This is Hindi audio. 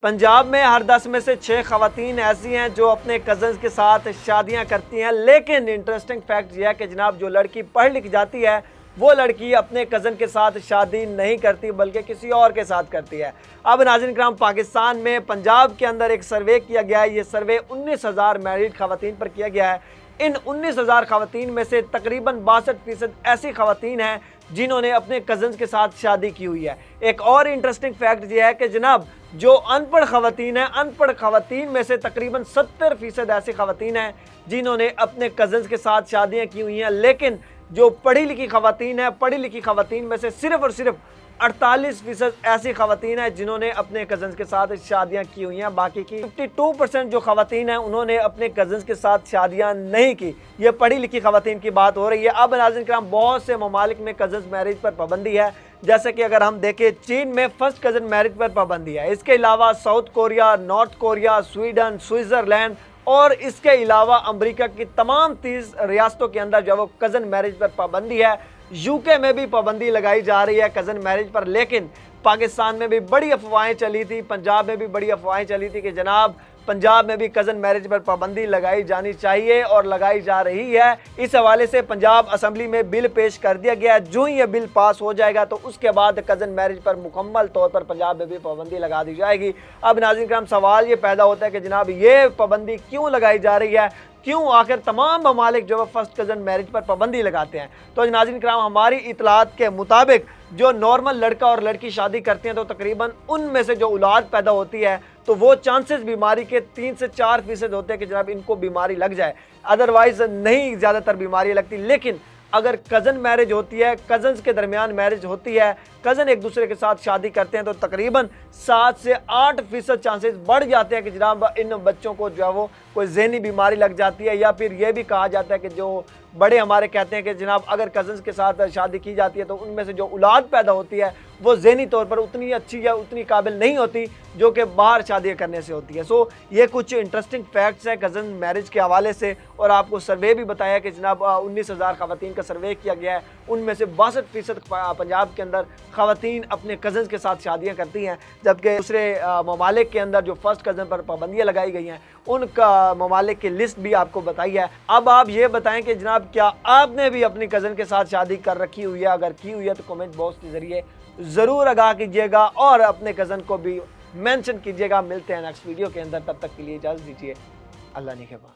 पंजाब में हर 10 में से 6 खवातीन ऐसी हैं जो अपने कज़न्स के साथ शादियां करती हैं। लेकिन इंटरेस्टिंग फैक्ट यह है कि जनाब जो लड़की पढ़ लिख जाती है वो लड़की अपने कज़न के साथ शादी नहीं करती बल्कि किसी और के साथ करती है। अब नाज़रीन कराम, पाकिस्तान में पंजाब के अंदर एक सर्वे किया गया है। ये सर्वे 19,000 मैरिड खवातीन पर किया गया है। इन 19,000 खवातीन में से तकरीबन 62% ऐसी खवातीन हैं जिन्होंने अपने कज़न्स के साथ शादी की हुई है। एक और इंटरेस्टिंग फैक्ट यह है कि जनाब जो अनपढ़ खवातीन हैं, अनपढ़ खवातीन में से तकरीबन 70% ऐसी खवातीन हैं जिन्होंने अपने कज़न्स के साथ शादियां की हुई हैं। लेकिन जो पढ़ी लिखी खवातीन है, पढ़ी लिखी खवातीन में से सिर्फ और सिर्फ 48% ऐसी खवातीन हैं जिन्होंने अपने कज़न्स के साथ शादियां की हुई हैं। बाकी की 52% जो खवातीन हैं उन्होंने अपने कज़न्स के साथ शादियां नहीं की। ये पढ़ी लिखी खवातीन की बात हो रही है। अब नाज़रीन कराम, बहुत से ममालिक में कज़न्स मैरिज पर पाबंदी है। जैसे कि अगर हम देखें, चीन में फर्स्ट कज़न मैरिज पर पाबंदी है। इसके अलावा south Korea, north Korea, Sweden, Switzerland और इसके अलावा अमेरिका की तमाम 30 रियासतों के अंदर जो वो कज़न मैरिज पर पाबंदी है। यूके में भी पाबंदी लगाई जा रही है कज़न मैरिज पर। लेकिन पाकिस्तान में भी बड़ी अफवाहें चली थी, पंजाब में भी बड़ी अफवाहें चली थी कि जनाब पंजाब में भी कज़न मैरिज पर पाबंदी लगाई जानी चाहिए और लगाई जा रही है। इस हवाले से पंजाब असम्बली में बिल पेश कर दिया गया है। जो ही ये बिल पास हो जाएगा तो उसके बाद कज़न मैरिज पर मुकम्मल तौर पर पंजाब में भी पाबंदी लगा दी जाएगी। अब नाज़रीन कराम, सवाल ये पैदा होता है कि जनाब ये पाबंदी क्यों लगाई जा रही है, क्यों आखिर तमाम ममालिक जो है फर्स्ट कज़न मैरिज पर पाबंदी लगाते हैं। तो नाज़रीन कराम, हमारी इतलात के मुताबिक जो नॉर्मल लड़का और लड़की शादी करते हैं तो तकरीबन उनमें से जो औलाद पैदा होती है तो वो चांसेस बीमारी के 3 से 4% होते हैं कि जनाब इनको बीमारी लग जाए। अदरवाइज नहीं ज़्यादातर बीमारी लगती। लेकिन अगर कज़न मैरिज होती है, कज़न्स के दरमियान मैरिज होती है, कज़न एक दूसरे के साथ शादी करते हैं तो तकरीबन 7 से 8% चांसेस बढ़ जाते हैं कि जनाब इन बच्चों को जो है वो कोई ज़हनी बीमारी लग जाती है। या फिर ये भी कहा जाता है कि जो बड़े हमारे कहते हैं कि जनाब अगर कज़न्स के साथ शादी की जाती है तो उनमें से जो औलाद पैदा होती है वो ज़हनी तौर पर उतनी अच्छी या उतनी काबिल नहीं होती जो कि बाहर शादी करने से होती है। सो ये कुछ इंटरेस्टिंग फैक्ट्स हैं कज़न मैरिज के हवाले से। और आपको सर्वे भी बताया कि जनाब 19,000 खवातीन का सर्वे किया गया है। उनमें से 62% पंजाब के अंदर खवातीन अपने कज़न्स के साथ शादियाँ करती हैं। जबकि दूसरे ममालिक के अंदर जो फर्स्ट कज़न पर पाबंदियाँ लगाई गई हैं उनका ममालिक की लिस्ट भी आपको बताई है। अब आप ये बताएं कि जनाब क्या आपने भी अपनी कज़न के साथ शादी कर रखी हुई है? अगर की हुई है तो कमेंट बॉक्स के ज़रिए ज़रूर आगाह कीजिएगा और अपने कज़न को भी मेंशन कीजिएगा। मिलते हैं नेक्स्ट वीडियो के अंदर, तब तक के लिए इजाज़त दीजिए। अल्लाह निगहबान।